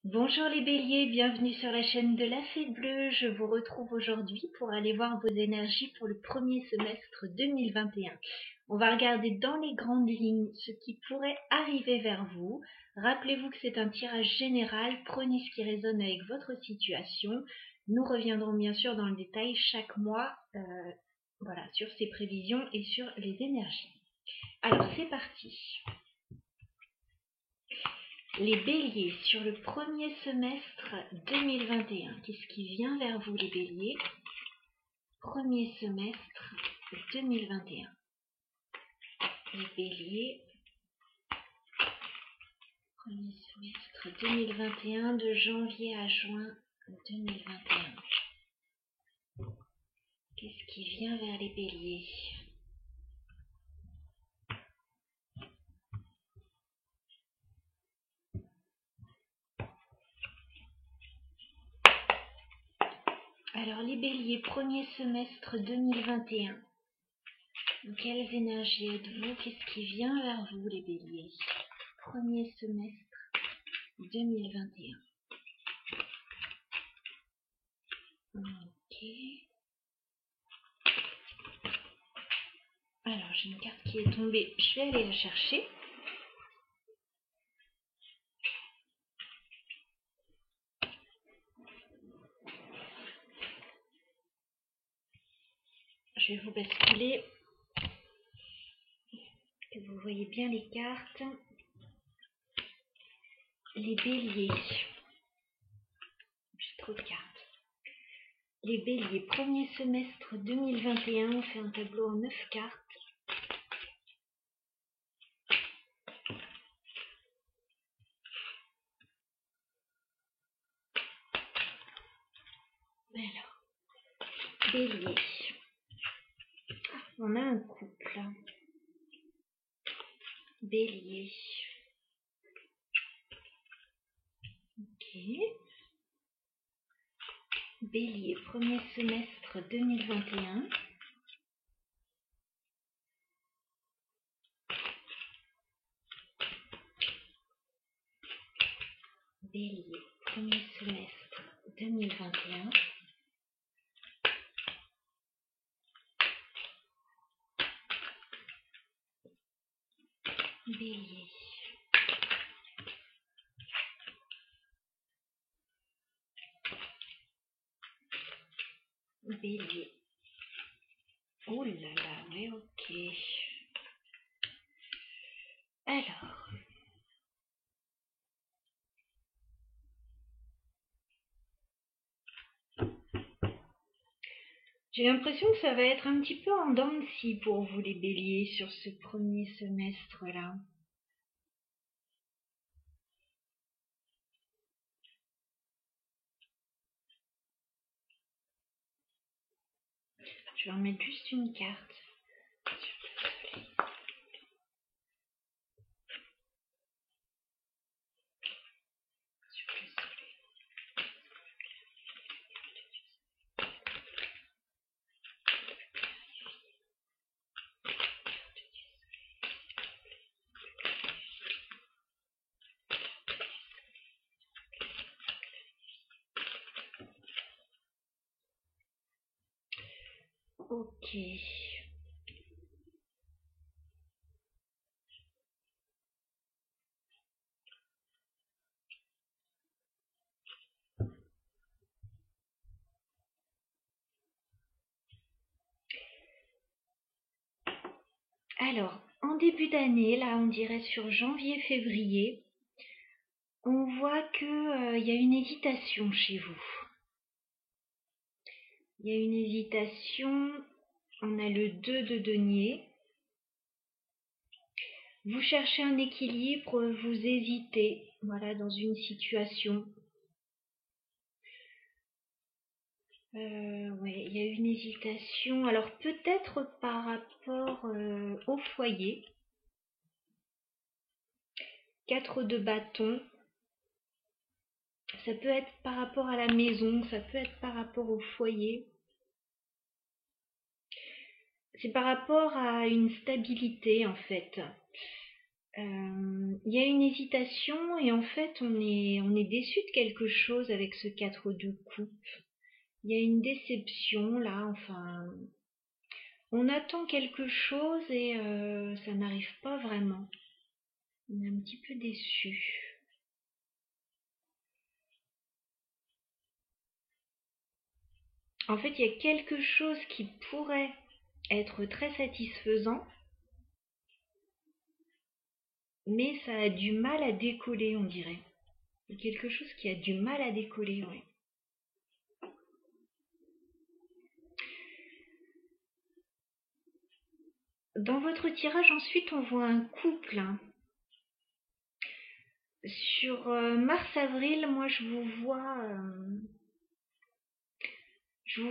Bonjour les béliers, bienvenue sur la chaîne de la Fée Bleue. Je vous retrouve aujourd'hui pour aller voir vos énergies pour le premier semestre 2021. On va regarder dans les grandes lignes ce qui pourrait arriver vers vous. Rappelez-vous que c'est un tirage général, prenez ce qui résonne avec votre situation. Nous reviendrons bien sûr dans le détail chaque mois sur ces prévisions et sur les énergies. Alors c'est parti. Les béliers, sur le premier semestre 2021, qu'est-ce qui vient vers vous les béliers? Premier semestre 2021. Les béliers, premier semestre 2021, de janvier à juin 2021. Qu'est-ce qui vient vers les béliers? Alors les béliers, premier semestre 2021. Dans quelles énergies êtes-vous? Qu'est-ce qui vient vers vous les béliers? Premier semestre 2021. Ok. Alors j'ai une carte qui est tombée. Je vais aller la chercher. Je vais vous basculer, que vous voyez bien les cartes. Les béliers. J'ai trop de cartes. Les béliers, premier semestre 2021, on fait un tableau en 9 cartes. Alors, bélier. On a un couple. Bélier. Ok. Bélier, premier semestre 2021. Bélier, premier semestre 2021. Bélier. Bélier. Oh là là, mais ok. Alors. J'ai l'impression que ça va être un petit peu en dents de scie pour vous les béliers sur ce premier semestre-là. Je vais en mettre juste une carte. Ok. Alors, en début d'année, là on dirait sur janvier-février, on voit qu'il y a une hésitation chez vous. Il y a une hésitation, on a le 2 de denier. Vous cherchez un équilibre, vous hésitez, voilà, dans une situation. Ouais, il y a une hésitation. Alors peut-être par rapport au foyer. 4 de bâton. Ça peut être par rapport à la maison, ça peut être par rapport au foyer. C'est par rapport à une stabilité en fait. Il y a une hésitation et en fait on est déçu de quelque chose avec ce 4 de coupe. Il y a une déception là, enfin on attend quelque chose et ça n'arrive pas vraiment. On est un petit peu déçu. En fait, il y a quelque chose qui pourrait être très satisfaisant, mais ça a du mal à décoller, on dirait. Il y a quelque chose qui a du mal à décoller, oui. Dans votre tirage, ensuite, on voit un couple. Sur mars-avril, moi, je vous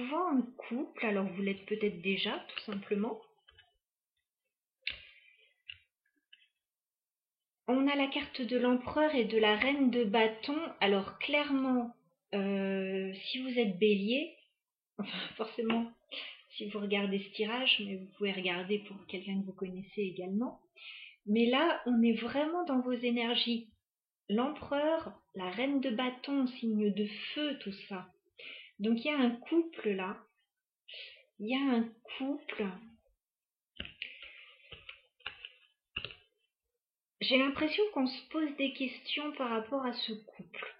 vois en couple. Alors, vous l'êtes peut-être déjà, tout simplement. On a la carte de l'empereur et de la reine de bâton. Alors, clairement, si vous êtes bélier, enfin, forcément, si vous regardez ce tirage, mais vous pouvez regarder pour quelqu'un que vous connaissez également. Mais là, on est vraiment dans vos énergies. L'empereur, la reine de bâton, signe de feu, tout ça. Donc il y a un couple là. Il y a un couple. J'ai l'impression qu'on se pose des questions par rapport à ce couple.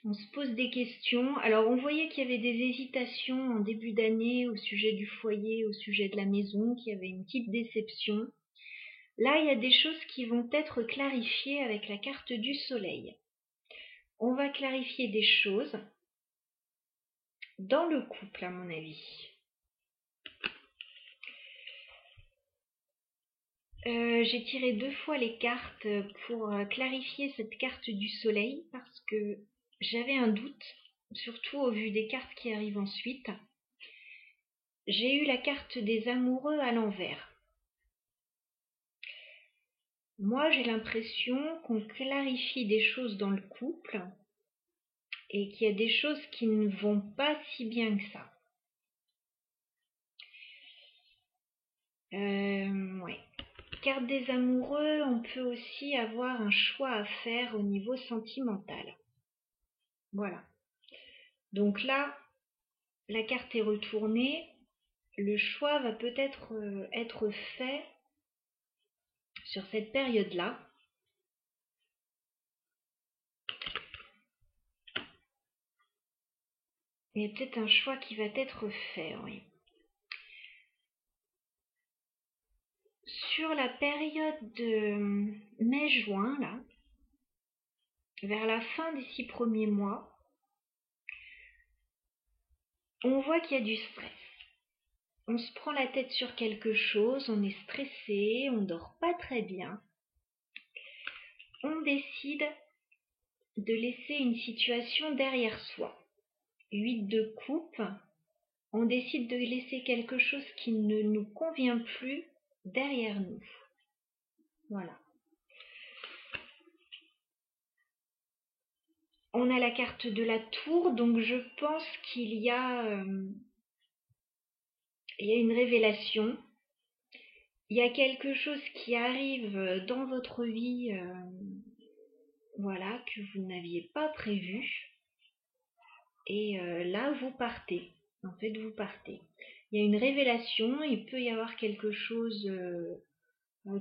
On se pose des questions. Alors on voyait qu'il y avait des hésitations en début d'année au sujet du foyer, au sujet de la maison, qu'il y avait une petite déception. Là, il y a des choses qui vont être clarifiées avec la carte du soleil. On va clarifier des choses dans le couple, à mon avis. J'ai tiré 2 fois les cartes pour clarifier cette carte du soleil parce que j'avais un doute, surtout au vu des cartes qui arrivent ensuite. J'ai eu la carte des amoureux à l'envers. Moi, j'ai l'impression qu'on clarifie des choses dans le couple et qu'il y a des choses qui ne vont pas si bien que ça. Ouais. Carte des amoureux, on peut aussi avoir un choix à faire au niveau sentimental. Voilà. Donc là, la carte est retournée. Le choix va peut-être être fait sur cette période-là. Il y a peut-être un choix qui va être fait, oui. Sur la période de mai-juin, là, vers la fin des 6 premiers mois, on voit qu'il y a du stress. On se prend la tête sur quelque chose, on est stressé, on dort pas très bien. On décide de laisser une situation derrière soi. 8 de coupe, on décide de laisser quelque chose qui ne nous convient plus derrière nous. Voilà. On a la carte de la tour, donc je pense qu'il y a une révélation. Il y a quelque chose qui arrive dans votre vie, voilà, que vous n'aviez pas prévu. Et là, vous partez. En fait, vous partez. Il y a une révélation, il peut y avoir quelque chose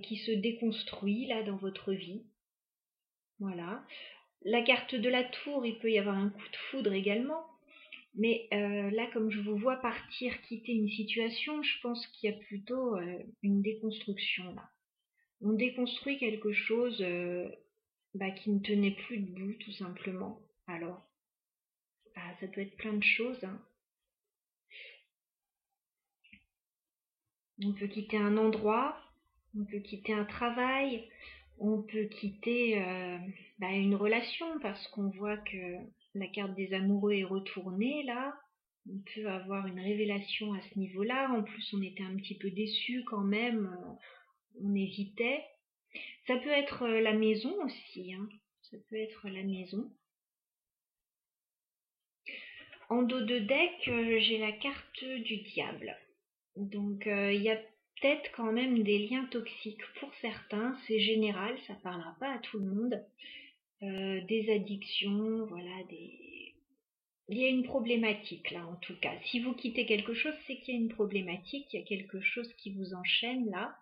qui se déconstruit là dans votre vie. Voilà. La carte de la tour, il peut y avoir un coup de foudre également. Mais là, comme je vous vois partir, quitter une situation, je pense qu'il y a plutôt une déconstruction là. On déconstruit quelque chose qui ne tenait plus debout, tout simplement. Alors, ça peut être plein de choses, hein. On peut quitter un endroit, on peut quitter un travail, on peut quitter une relation parce qu'on voit que la carte des amoureux est retournée là. On peut avoir une révélation à ce niveau-là. En plus, on était un petit peu déçus quand même. On hésitait. Ça peut être la maison aussi, hein. Ça peut être la maison. En dos de deck, j'ai la carte du diable. Donc il y a peut-être quand même des liens toxiques pour certains, c'est général, ça parlera pas à tout le monde. Des addictions, voilà, il y a une problématique là en tout cas. Si vous quittez quelque chose, c'est qu'il y a une problématique, il y a quelque chose qui vous enchaîne là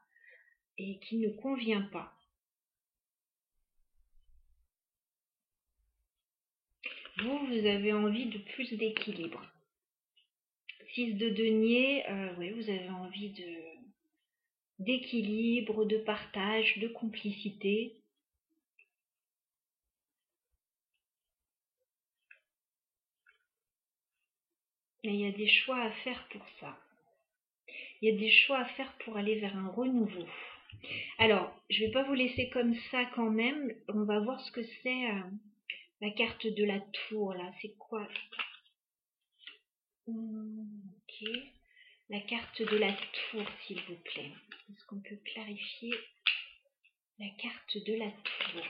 et qui ne convient pas. Vous avez envie de plus d'équilibre. 6 de denier, oui, vous avez envie d'équilibre, de partage, de complicité. Et il y a des choix à faire pour ça. Il y a des choix à faire pour aller vers un renouveau. Alors, je ne vais pas vous laisser comme ça quand même. On va voir ce que c'est la carte de la tour là. C'est quoi? Ok. La carte de la tour, s'il vous plaît. Est-ce qu'on peut clarifier la carte de la tour?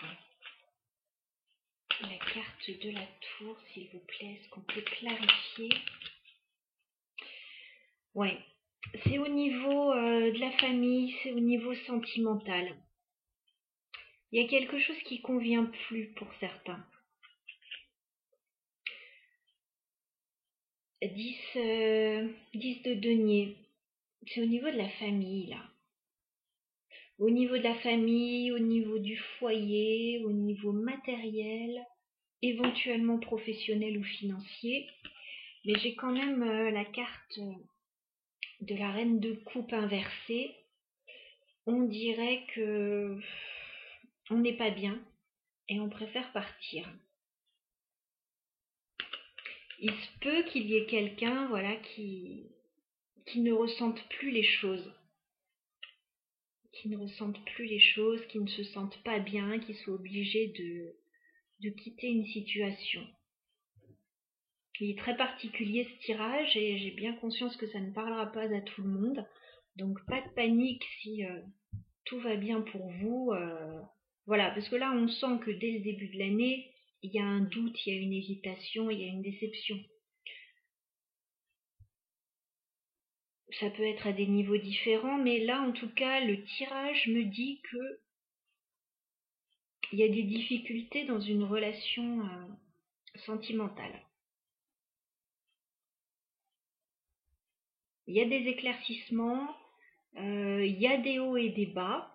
La carte de la tour, s'il vous plaît. Est-ce qu'on peut clarifier? Ouais. C'est au niveau de la famille, c'est au niveau sentimental. Il y a quelque chose qui convient plus pour certains. 10 de denier. C'est au niveau de la famille, là. Au niveau de la famille, au niveau du foyer, au niveau matériel, éventuellement professionnel ou financier. Mais j'ai quand même la carte de la reine de coupe inversée. On dirait que on n'est pas bien et on préfère partir. Il se peut qu'il y ait quelqu'un, voilà, qui ne ressente plus les choses. Qui ne ressentent plus les choses, qui ne se sentent pas bien, qui soient obligés de quitter une situation. Il est très particulier ce tirage et j'ai bien conscience que ça ne parlera pas à tout le monde. Donc pas de panique si tout va bien pour vous. Voilà, parce que là on sent que dès le début de l'année, il y a un doute, il y a une hésitation, il y a une déception. Ça peut être à des niveaux différents, mais là en tout cas le tirage me dit que il y a des difficultés dans une relation sentimentale. Il y a des éclaircissements, il y a des hauts et des bas.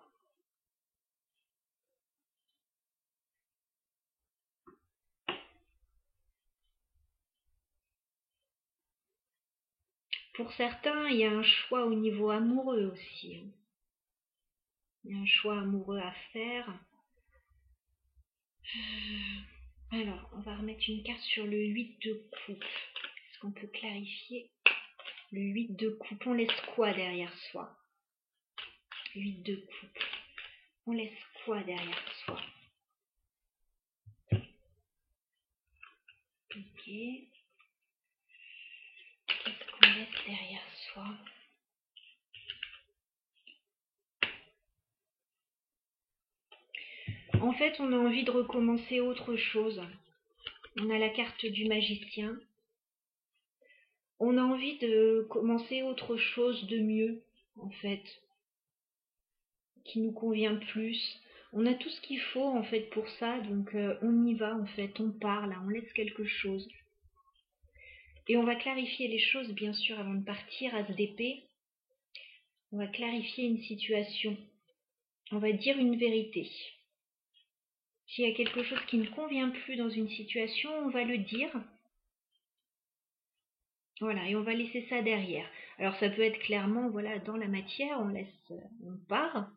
Pour certains, il y a un choix au niveau amoureux aussi. Il y a un choix amoureux à faire. Alors, on va remettre une carte sur le 8 de coupe. Est-ce qu'on peut clarifier le 8 de coupe? On laisse quoi derrière soi? 8 de coupe. On laisse quoi derrière soi? Ok. Qu'est-ce qu'on laisse derrière soi? En fait, on a envie de recommencer autre chose. On a la carte du magicien. On a envie de commencer autre chose de mieux, en fait, qui nous convient plus. On a tout ce qu'il faut, en fait, pour ça, donc on y va, en fait, on part, là, on laisse quelque chose. Et on va clarifier les choses, bien sûr, avant de partir, As d'épée. On va clarifier une situation. On va dire une vérité. S'il y a quelque chose qui ne convient plus dans une situation, on va le dire. Voilà, et on va laisser ça derrière. Alors ça peut être clairement, voilà, dans la matière, on part.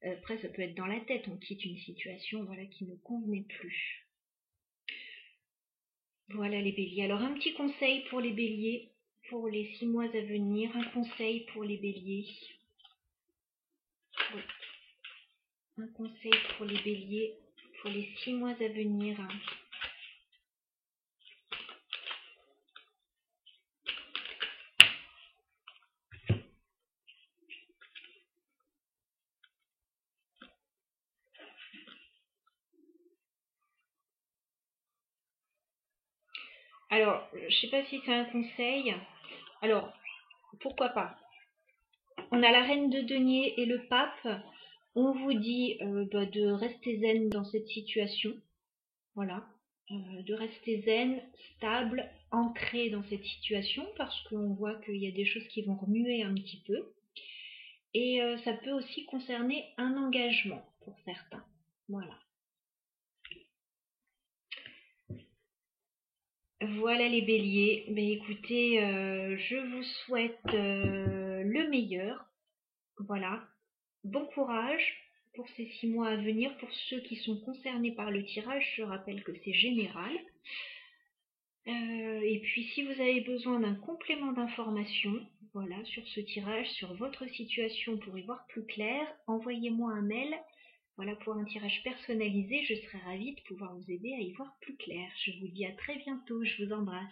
Après, ça peut être dans la tête, on quitte une situation, voilà, qui ne convenait plus. Voilà les béliers. Alors un petit conseil pour les béliers, pour les 6 mois à venir. Un conseil pour les béliers. Oui. Un conseil pour les béliers, pour les 6 mois à venir. Alors, je ne sais pas si c'est un conseil. Alors, pourquoi pas? On a la reine de denier et le pape. On vous dit de rester zen dans cette situation. Voilà. De rester zen, stable, ancré dans cette situation, parce qu'on voit qu'il y a des choses qui vont remuer un petit peu. Et ça peut aussi concerner un engagement pour certains. Voilà. Voilà les béliers. Mais écoutez, je vous souhaite le meilleur. Voilà. Bon courage pour ces 6 mois à venir. Pour ceux qui sont concernés par le tirage, je rappelle que c'est général. Et puis si vous avez besoin d'un complément d'information, voilà, sur ce tirage, sur votre situation pour y voir plus clair, envoyez-moi un mail. Voilà, pour un tirage personnalisé, je serai ravie de pouvoir vous aider à y voir plus clair. Je vous dis à très bientôt, je vous embrasse.